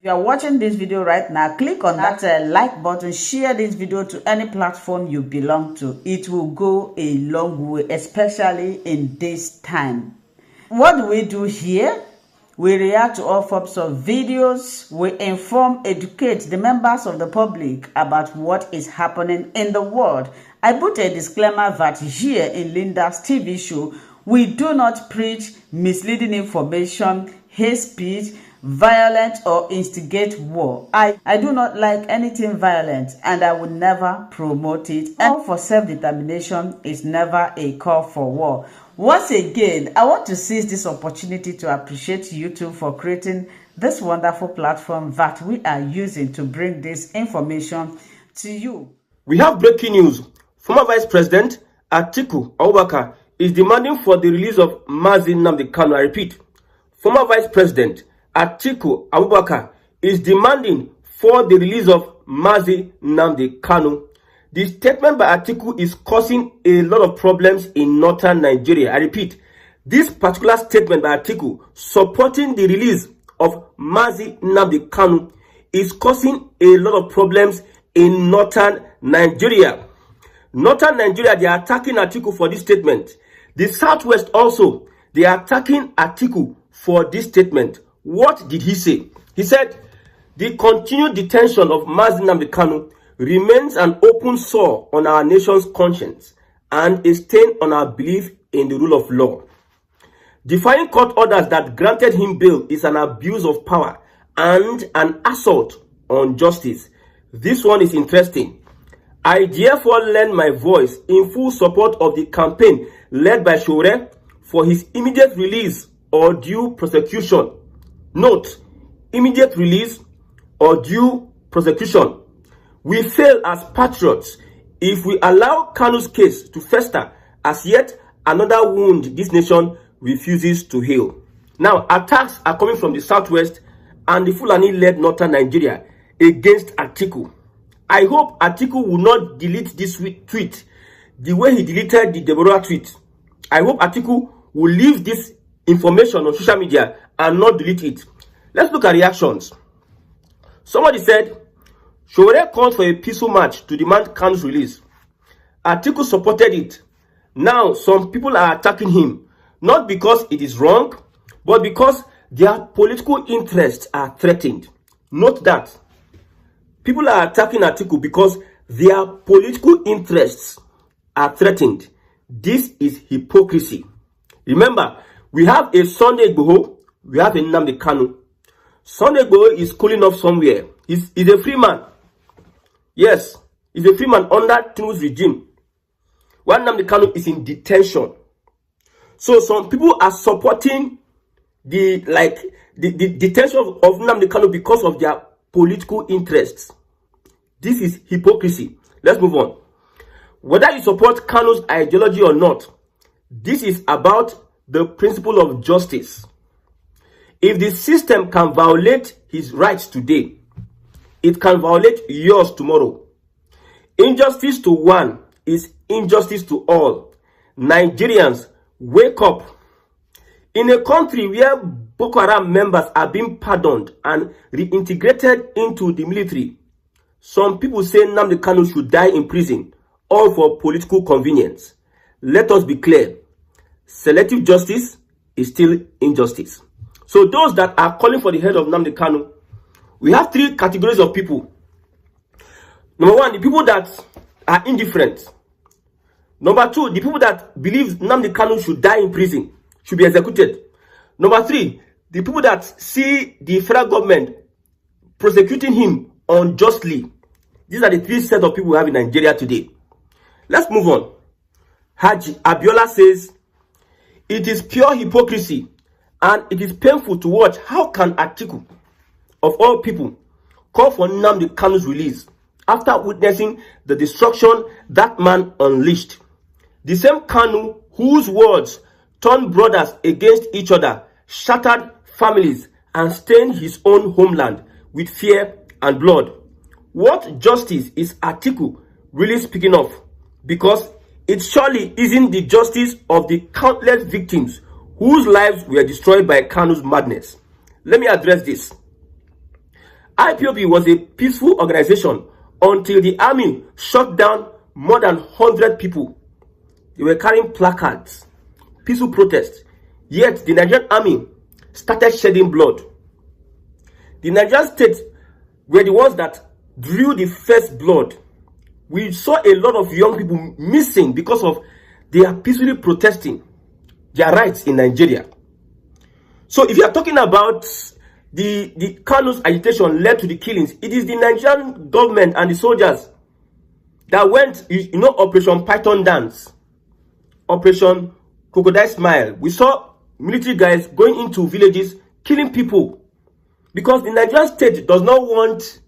If you are watching this video right now, click on that like button, share this video to any platform you belong to. It will go a long way, especially in this time. What do we do here? We react to all forms of videos. We inform, educate the members of the public about what is happening in the world. I put a disclaimer that here in Linda's TV show, we do not preach misleading information, hate speech, violent or instigate war. I do not like anything violent, and I will never promote it. Call for self-determination is never a call for war. Once again, I want to seize this opportunity to appreciate YouTube for creating this wonderful platform that we are using to bring this information to you. We have breaking news. Former Vice President Atiku is demanding for the release of Nnamdi Kanu. I repeat, former Vice President Atiku is demanding for the release of Nnamdi Kanu. The statement by Atiku is causing a lot of problems in northern Nigeria. I repeat, this particular statement by Atiku supporting the release of Nnamdi Kanu is causing a lot of problems in northern Nigeria. Northern Nigeria, they are attacking Atiku for this statement. The Southwest also, they are attacking Atiku for this statement. What did he say? He said, the continued detention of Nnamdi Kanu remains an open sore on our nation's conscience and a stain on our belief in the rule of law. Defying court orders that granted him bail is an abuse of power and an assault on justice. This one is interesting. I therefore lend my voice in full support of the campaign led by Showore for his immediate release or due prosecution. Note, immediate release or due prosecution. We fail as patriots if we allow Kanu's case to fester as yet another wound this nation refuses to heal. Now, attacks are coming from the Southwest and the Fulani-led northern Nigeria against Atiku. I hope Atiku will not delete this tweet the way he deleted the Deborah tweet. I hope Atiku will leave this information on social media and not delete it. Let's look at reactions. Somebody said, Showore called for a peaceful march to demand Kanu's release. Atiku supported it. Now, some people are attacking him, not because it is wrong, but because their political interests are threatened. Note that. People are attacking Atiku because their political interests are threatened. This is hypocrisy. Remember, we have a Sunday Igboho, we have a Nnamdi Kanu. Sunday Igboho is cooling off somewhere. He's a free man. Yes, he's a free man under Tinubu's regime. While Nnamdi Kanu is in detention. So some people are supporting the detention of Nnamdi Kanu because of their political interests. This is hypocrisy. Let's move on. Whether you support Kanu's ideology or not, this is about the principle of justice. If the system can violate his rights today, it can violate yours tomorrow. Injustice to one is injustice to all. Nigerians, wake up. In a country where Boko Haram members are being pardoned and reintegrated into the military, some people say Nnamdi Kanu should die in prison, all for political convenience. Let us be clear. Selective justice is still injustice. So those that are calling for the head of Nnamdi Kanu, we have three categories of people. Number one, the people that are indifferent. Number two, the people that believe Nnamdi Kanu should die in prison, should be executed. Number three, the people that see the federal government prosecuting him unjustly. These are the three sets of people we have in Nigeria today. Let's move on. Haji Abiola says, it is pure hypocrisy and it is painful to watch how can Atiku, of all people, call for Nnamdi Kanu's release after witnessing the destruction that man unleashed. The same Kanu whose words turned brothers against each other, shattered families, and stained his own homeland with fear and blood. What justice is Atiku really speaking of? Because it surely isn't the justice of the countless victims whose lives were destroyed by Kanu's madness. Let me address this. IPOB was a peaceful organization until the army shot down more than 100 people. They were carrying placards, peaceful protests. Yet the Nigerian army started shedding blood. The Nigerian state were the ones that drew the first blood. We saw a lot of young people missing because of they are peacefully protesting their rights in Nigeria. So if you are talking about the Kanu'S agitation led to the killings, it is the Nigerian government and the soldiers that went, Operation Python Dance, Operation Crocodile Smile. We saw military guys going into villages, killing people, because the Nigerian state does not want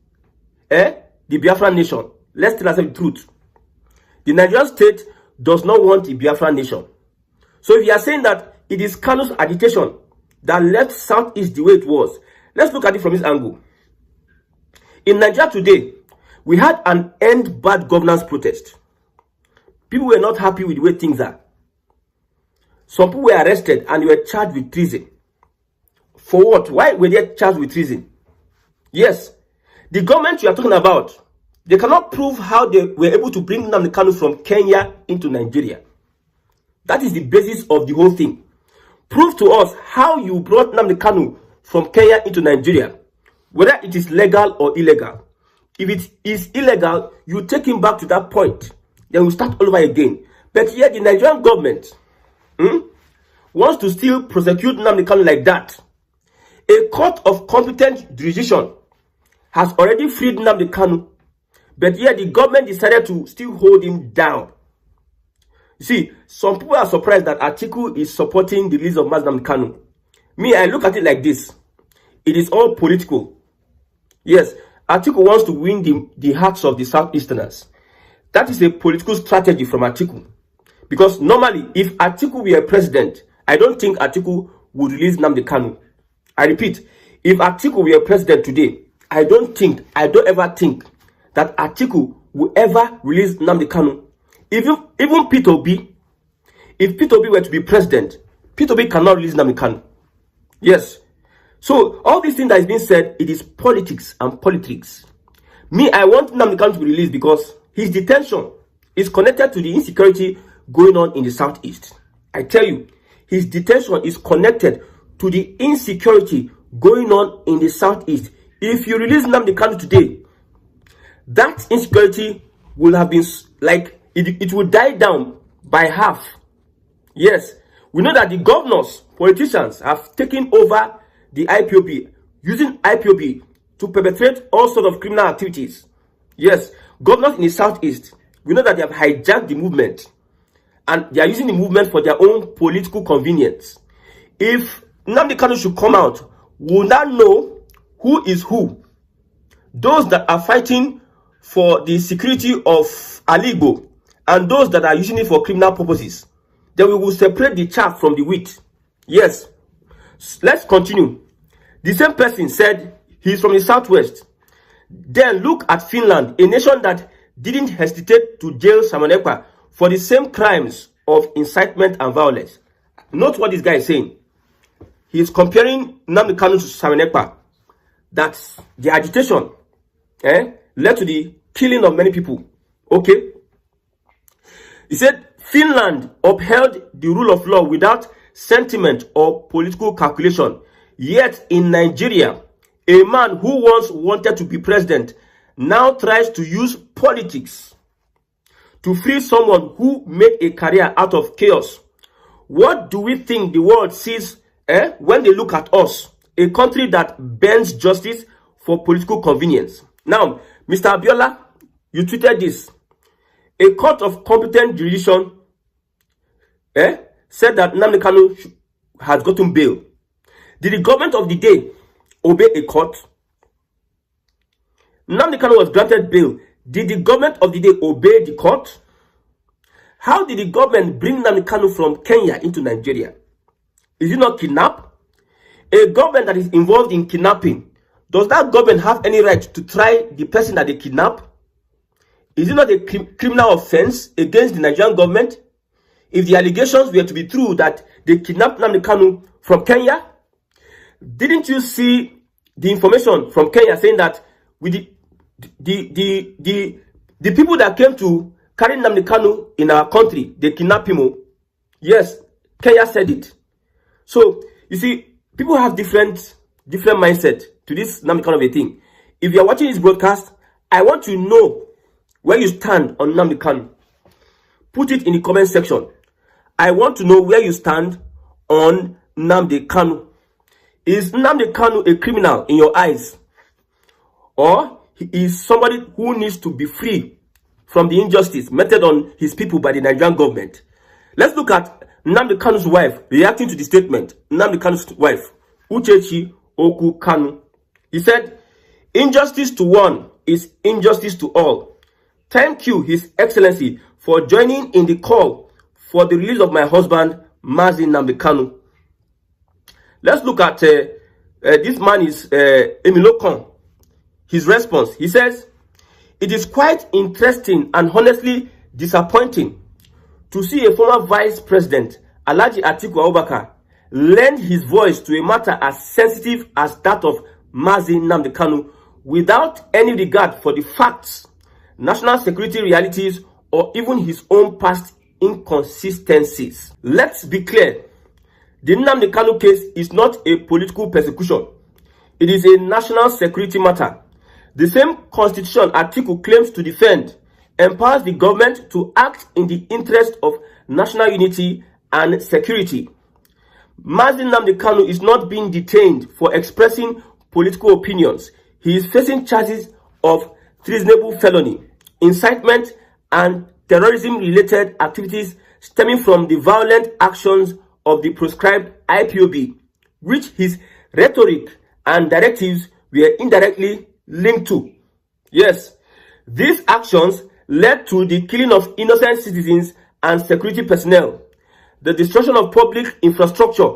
the Biafran nation. Let's tell ourselves the truth. The Nigerian state does not want the Biafran nation. So if you are saying that it is Kanu'S agitation that left Southeast the way it was, let's look at it from this angle. In Nigeria today, we had an end bad governance protest. People were not happy with the way things are. Some people were arrested and they were charged with treason. For what? Why were they charged with treason? Yes, the government you are talking about, they cannot prove how they were able to bring Nnamdi Kanu from Kenya into Nigeria. That is the basis of the whole thing. Prove to us how you brought Nnamdi Kanu from Kenya into Nigeria, whether it is legal or illegal. If it is illegal, you take him back to that point. Then we start all over again. But yet the Nigerian government wants to still prosecute Nnamdi Kanu like that. A court of competent jurisdiction has already freed Nnamdi Kanu, but yet the government decided to still hold him down. You see, some people are surprised that Atiku is supporting the release of Nnamdi Kanu. Me, I look at it like this. It is all political. Yes, Atiku wants to win the hearts of the Southeasterners. That is a political strategy from Atiku. Because normally, if Atiku were president, I don't think Atiku would release Nnamdi Kanu. I repeat, if Atiku were president today, I don't ever think that Atiku will ever release Nnamdi Kanu. Even Peter Obi, if Peter Obi were to be president, Peter Obi cannot release Nnamdi Kanu. Yes. So all these things that is being said, it is politics and politics. Me, I want Nnamdi Kanu to be released because his detention is connected to the insecurity going on in the Southeast. I tell you, his detention is connected to the insecurity going on in the Southeast. If you release Nnamdi Kanu today, that insecurity will have been like, it will die down by half. Yes, we know that the governors, politicians have taken over the IPOB, using IPOB to perpetrate all sorts of criminal activities. Yes, governors in the Southeast, we know that they have hijacked the movement and they are using the movement for their own political convenience. If Nnamdi Kanu should come out, we will not know who is who. Those that are fighting for the security of Aligo and those that are using it for criminal purposes. Then we will separate the chaff from the wheat. Yes. Let's continue. The same person said he's from the Southwest. Then look at Finland, a nation that didn't hesitate to jail Simon Ekpa for the same crimes of incitement and violence. Note what this guy is saying. He is comparing Nnamdi Kanu to Simon Ekpa. That the agitation led to the killing of many people. Okay. He said Finland upheld the rule of law without sentiment or political calculation. Yet in Nigeria, a man who once wanted to be president now tries to use politics to free someone who made a career out of chaos. What do we think the world sees when they look at us? A country that bends justice for political convenience. Now, Mr. Abiola, you tweeted this. A court of competent jurisdiction said that Nnamdi Kanu has gotten bail. Did the government of the day obey a court? Nnamdi Kanu was granted bail. Did the government of the day obey the court? How did the government bring Nnamdi Kanu from Kenya into Nigeria? Is it not kidnap? A government that is involved in kidnapping, does that government have any right to try the person that they kidnap? Is it not a criminal offense against the Nigerian government if the allegations were to be true that they kidnapped Nnamdi Kanu from Kenya? Didn't you see the information from Kenya saying that with the people that came to carry Nnamdi Kanu in our country, they kidnapped him. Yes, Kenya said it. So you see, people have different mindset to this Nnamdi Kanu of a thing. If you are watching this broadcast, I want to know where you stand on Nnamdi Kanu. Put it in the comment section. I want to know where you stand on Nnamdi Kanu. Is Nnamdi Kanu a criminal in your eyes? Or he is somebody who needs to be free from the injustice meted on his people by the Nigerian government? Let's look at Nnamdi Kanu's wife reacting to the statement. Nnamdi Kanu's wife, Uchechi Oku Kanu. He said, "Injustice to one is injustice to all. Thank you, His Excellency, for joining in the call for the release of my husband, Mazi Nnamdi Kanu." Let's look at this man is Emilokon. His response, he says, "It is quite interesting and honestly disappointing to see a former vice president, Alhaji Atiku Abubakar, lend his voice to a matter as sensitive as that of Mazi Nnamdi Kanu without any regard for the facts, national security realities, or even his own past inconsistencies." Let's be clear. The Nnamdi Kanu case is not a political persecution. It is a national security matter. The same constitution Atiku claims to defend empowers the government to act in the interest of national unity and security. Mazi Nnamdi Kanu is not being detained for expressing political opinions. He is facing charges of treasonable felony, incitement, and terrorism-related activities stemming from the violent actions of the proscribed IPOB, which his rhetoric and directives were indirectly linked to. Yes, these actions led to the killing of innocent citizens and security personnel, the destruction of public infrastructure,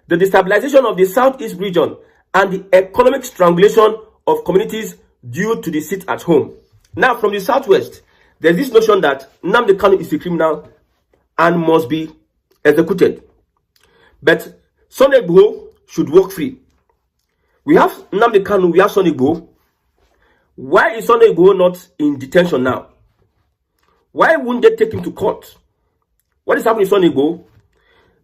the destabilization of the southeast region, and the economic strangulation of communities due to the sit at home. Now, from the southwest, there's this notion that Nnamdi Kanu is a criminal and must be executed. But Sunday Igboho should walk free. We have Nnamdi Kanu, we have Sunday Igboho. Why is Sunday Igboho not in detention now? Why wouldn't they take him to court? What is happening to Sunday Igboho?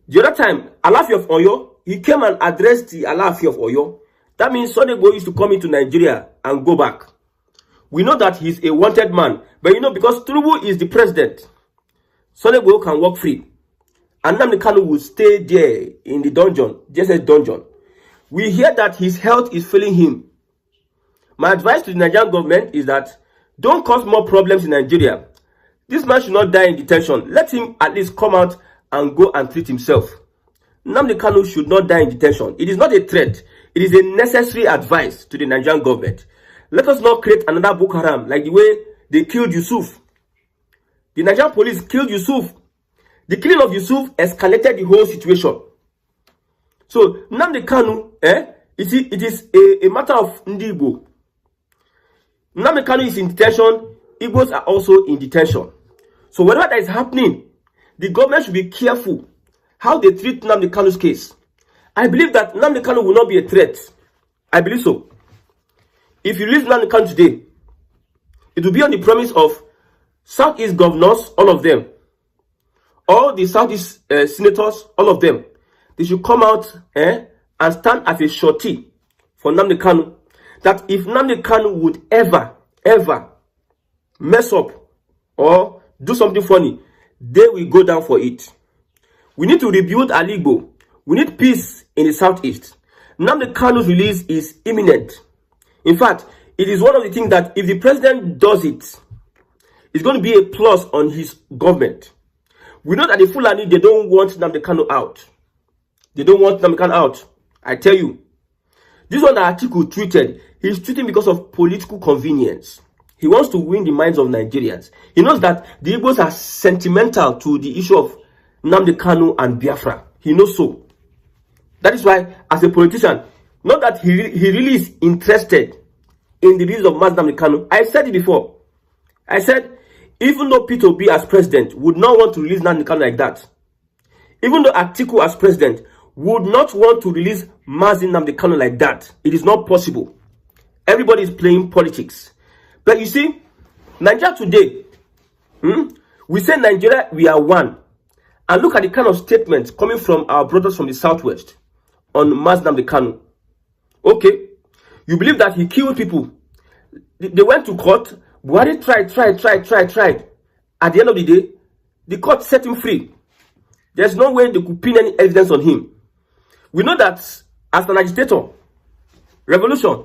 The other time, Alaafin of Oyo, he came and addressed the Alaafin of Oyo. That means Sunday Igboho used to come into Nigeria and go back. We know that he's a wanted man. But you know, because Tinubu is the president, Sunday Igboho can walk free. And Nnamdi Kanu will stay there in the dungeon, JSS dungeon. We hear that his health is failing him. My advice to the Nigerian government is that don't cause more problems in Nigeria. This man should not die in detention. Let him at least come out and go and treat himself. Nnamdi Kanu should not die in detention. It is not a threat. It is a necessary advice to the Nigerian government. Let us not create another Boko Haram like the way they killed Yusuf. The Nigerian police killed Yusuf. The killing of Yusuf escalated the whole situation. So, Nnamdi Kanu, it is a matter of Igbo. Nnamdi Kanu is in detention. Igbos are also in detention. So, whatever that is happening, the government should be careful how they treat Nnamdi Kanu's case. I believe that Nnamdi Kanu will not be a threat. I believe so. If you release Nnamdi Kanu today, it will be on the promise of Southeast governors, all of them. All the Southeast senators, all of them. They should come out and stand as a surety for Nnamdi Kanu. That if Nnamdi Kanu would ever mess up or do something funny, they will go down for it. We need to rebuild Aligbo. We need peace in the Southeast. Nnamdi Kanu's release is imminent. In fact, it is one of the things that if the president does it, it's going to be a plus on his government. We know that the Fulani, they don't want Nnamdi Kanu out. They don't want Nnamdi Kanu out. I tell you. This one that Atiku tweeted, he's tweeting because of political convenience. He wants to win the minds of Nigerians. He knows that the Igbos are sentimental to the issue of Nnamdi Kanu and Biafra. He knows so. That is why, as a politician, not that he really is interested in the release of Nnamdi Kanu. I said it before. I said, even though Peter Obi as president would not want to release Nnamdi Kanu like that, even though Atiku as president would not want to release Nnamdi Kanu like that. It is not possible. Everybody is playing politics. But you see, Nigeria today, we say Nigeria, we are one. And look at the kind of statements coming from our brothers from the southwest on Nnamdi Kanu. Okay, you believe that he killed people. They went to court. Buhari tried. At the end of the day, the court set him free. There's no way they could pin any evidence on him. We know that as an agitator, revolution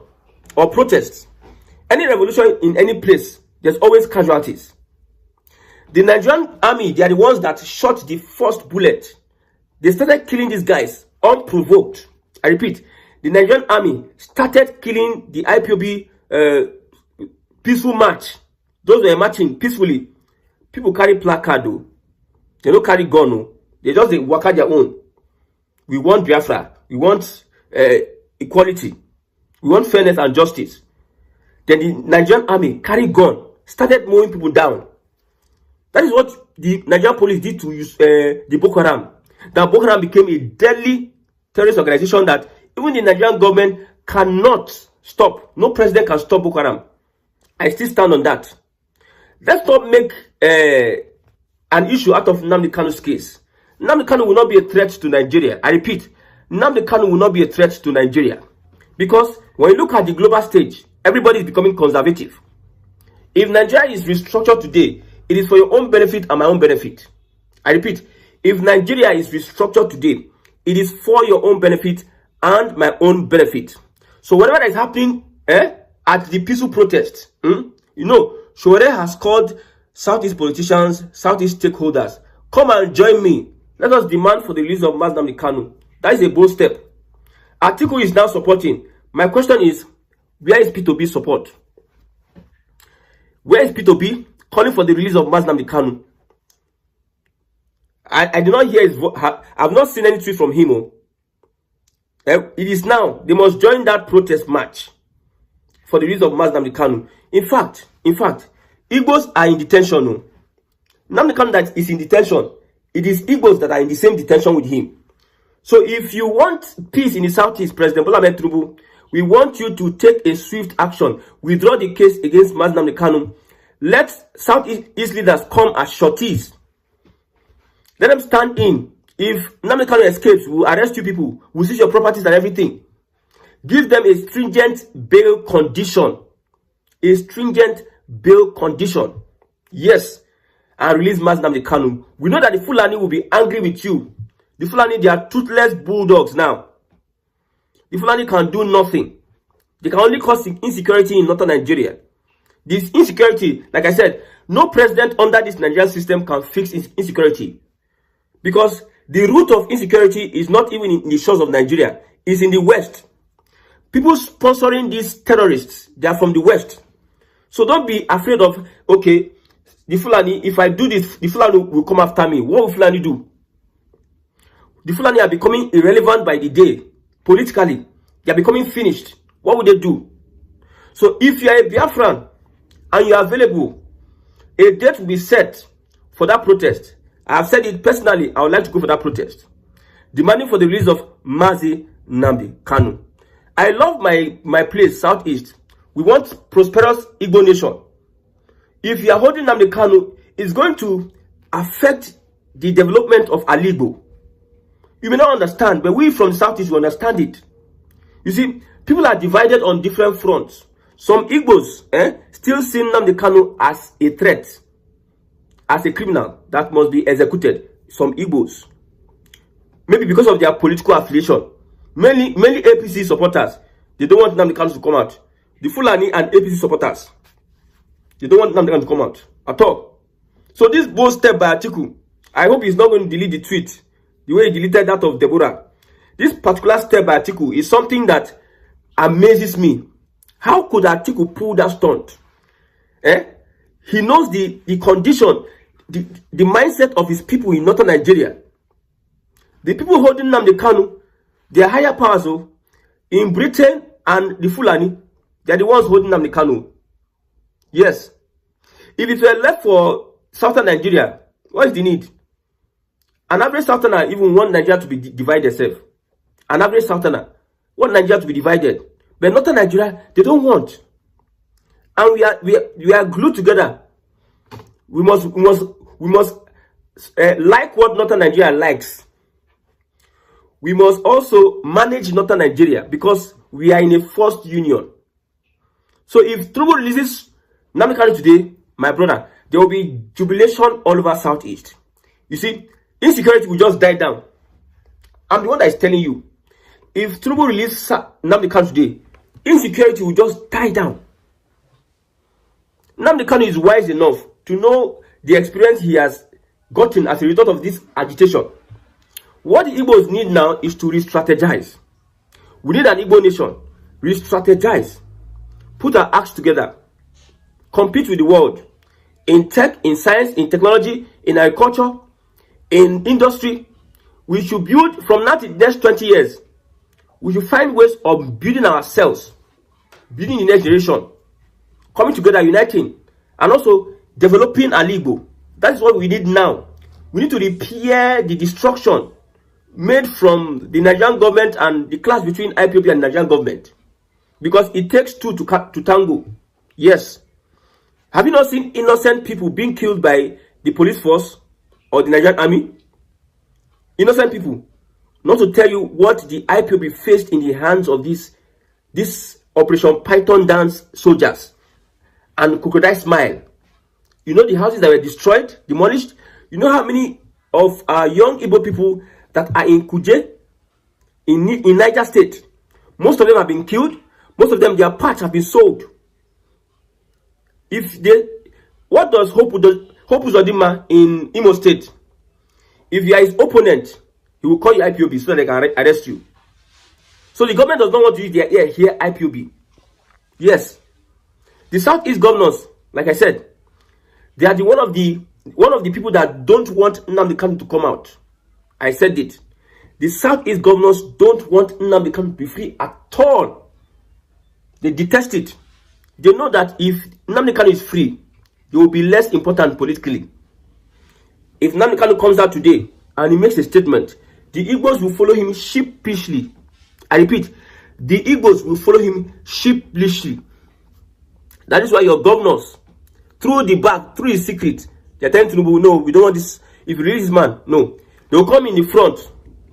or protest, any revolution in any place, there's always casualties. The Nigerian army, they are the ones that shot the first bullet. They started killing these guys unprovoked. I repeat, the Nigerian army started killing the IPOB peaceful march. Those were marching peacefully. People carry placard though. They don't carry gun. No. They just work out their own. We want Biafra. We want equality. We want fairness and justice. Then the Nigerian army carry gun, started mowing people down. That is what the Nigerian police did to the Boko Haram. That Boko Haram became a deadly terrorist organization that even the Nigerian government cannot stop. No president can stop Boko Haram. I still stand on that. Let's not make an issue out of Nnamdi Kanu's case. Nnamdi Kanu will not be a threat to Nigeria. I repeat, Nnamdi Kanu will not be a threat to Nigeria. Because when you look at the global stage, everybody is becoming conservative. If Nigeria is restructured today, it is for your own benefit and my own benefit. I repeat, if Nigeria is restructured today, it is for your own benefit and my own benefit. So whatever that is happening at the peaceful protest, Showore has called Southeast politicians, Southeast stakeholders, come and join me. Let us demand for the release of Nnamdi Kanu. That is a bold step. Atiku is now supporting. My question is, where is P2B support? Where is P2B calling for the release of Nnamdi Kanu? I did not hear his voice. I've not seen any tweet from him. It is now. They must join that protest march for the release of Nnamdi Kanu. In fact, Igbos are in detention. Nnamdi Kanu that is in detention, it is Igbos that are in the same detention with him. So if you want peace in the Southeast, President Bola Ahmed Tinubu, we want you to take a swift action. Withdraw the case against Nnamdi Kanu. Let Southeast leaders come as shorties. Let them stand in. If Nnamdi Kanu escapes, we'll arrest you people. We'll seize your properties and everything. Give them a stringent bail condition. A stringent bail condition. Yes. And release Nnamdi Kanu. We know that the Fulani will be angry with you. The Fulani, they are toothless bulldogs now. The Fulani can do nothing. They can only cause insecurity in northern Nigeria. This insecurity, like I said, no president under this Nigerian system can fix insecurity. Because the root of insecurity is not even in the shores of Nigeria. It's in the West. People sponsoring these terrorists, they are from the West. So don't be afraid of, okay, the Fulani, if I do this, the Fulani will come after me. What will Fulani do? The Fulani are becoming irrelevant by the day. Politically, they are becoming finished. What will they do? So if you are a Biafran and you are available, a date will be set for that protest. I have said it personally, I would like to go for that protest. Demanding for the release of Nnamdi Kanu. I love my place, Southeast. We want prosperous Igbo nation. If you are holding Nnamdi Kanu, it's going to affect the development of Alibo. You may not understand, but we from the Southeast will understand it. You see, people are divided on different fronts. Some Igbos still see Nnamdi Kanu as a threat, as a criminal that must be executed. Some Igbos, maybe because of their political affiliation, mainly APC supporters, they don't want Nnamdi Kanu to come out. The Fulani and APC supporters, they don't want Nnamdi Kanu to come out at all. So this bold step by Atiku, I hope he's not going to delete the tweet the way he deleted that of Deborah. This particular step by Atiku is something that amazes me. How could Atiku pull that stunt? He knows the condition, the mindset of his people in northern Nigeria. The people holding Nnamdi Kanu, they are higher powers. In Britain and the Fulani, they are the ones holding Nnamdi Kanu. Yes. If it were left for southern Nigeria, what is the need? An average southerner even want Nigeria to be divided itself. an average southerner, want Nigeria to be divided. But northern Nigeria, they don't want. And we are glued together. We must like what northern Nigeria likes. We must also manage northern Nigeria because we are in a forced union. So if Tinubu releases Nnamdi Kanu today, my brother, there will be jubilation all over Southeast. You see, insecurity will just die down. I'm the one that is telling you. If Tinubu releases Nnamdi Kanu today, insecurity will just die down. Nnamdi Kanu is wise enough to know the experience he has gotten as a result of this agitation. What the Igbos need now is to re-strategize. We need an Igbo nation. Re-strategize. Put our acts together. Compete with the world. In tech, in science, in technology, in agriculture, in industry. We should build from now to the next 20 years. We should find ways of building ourselves. Building the next generation. Coming together, uniting. And also developing an Igbo. That is what we need now. We need to repair the destruction made from the Nigerian government and the clash between IPOB and Nigerian government. Because it takes two to tango. Yes. Have you not seen innocent people being killed by the police force or the Nigerian army? Innocent people. Not to tell you what the IPOB faced in the hands of this Operation Python dance soldiers and Crocodile Smile. You know the houses that were destroyed, demolished? You know how many of our young Igbo people that are in Kuje, in Niger State? Most of them have been killed. Most of them, their parts have been sold. What does Hope Uzodinma in Imo State? If you are his opponent, he will call you IPOB so that they can arrest you. So the government does not want to use their ear here, IPOB. Yes. The Southeast governors, like I said, they are one of the people that don't want Nnamdi Kanu to come out. I said it. The Southeast governors don't want Nnamdi Kanu to be free at all. They detest it. They know that if Nnamdi Kanu is free, he will be less important politically. If Nnamdi Kanu comes out today and he makes a statement, the Igbos will follow him sheepishly. I repeat, the Igbos will follow him sheepishly. That is why your governors, through the back, through his secret, they are telling Tinubu, no, we don't want this. If you release this man, no. They will come in the front.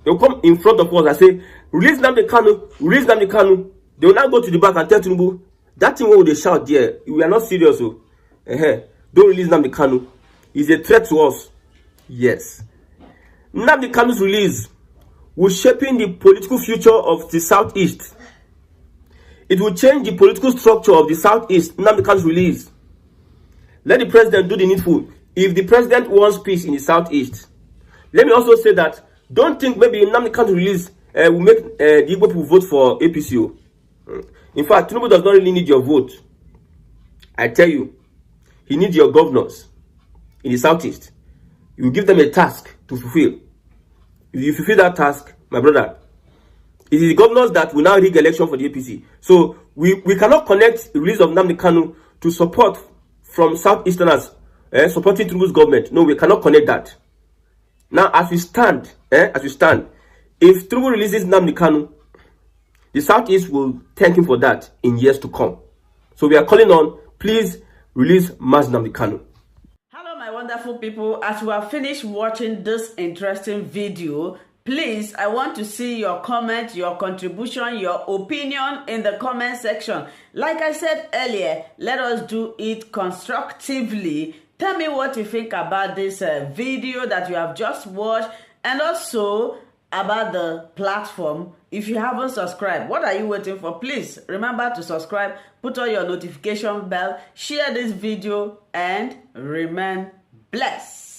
They will come in front of us and say, release Nnamdi Kanu, release Nnamdi Kanu. They will now go to the back and tell Tinubu, that thing what they shout there, we are not serious. So, don't release Nnamdi Kanu. He's a threat to us. Yes. Nnamdi Kanu's release will shape the political future of the Southeast. It will change the political structure of the Southeast. Nnamdi Kanu's release. Let the president do the needful. If the president wants peace in the Southeast, let me also say that don't think maybe Nnamdi Kanu's release will make the Igbo people vote for APCO. In fact, Tinubu does not really need your vote. I tell you, he needs your governors in the Southeast. You give them a task to fulfill. If you fulfill that task, my brother, it is the governors that will now rig election for the APC. So we cannot connect the release of Nnamdi Kanu to support from Southeasterners supporting Tinubu's government. No, we cannot connect that. Now, as we stand, if Tinubu releases Nnamdi Kanu, the Southeast will thank him for that in years to come. So we are calling on, please release Mazi Nnamdi Kanu. Hello, my wonderful people. As we have finished watching this interesting video, please, I want to see your comment, your contribution, your opinion in the comment section. Like I said earlier, let us do it constructively. Tell me what you think about this video that you have just watched, and also about the platform. If you haven't subscribed, what are you waiting for? Please remember to subscribe, put on your notification bell, share this video, and remain blessed.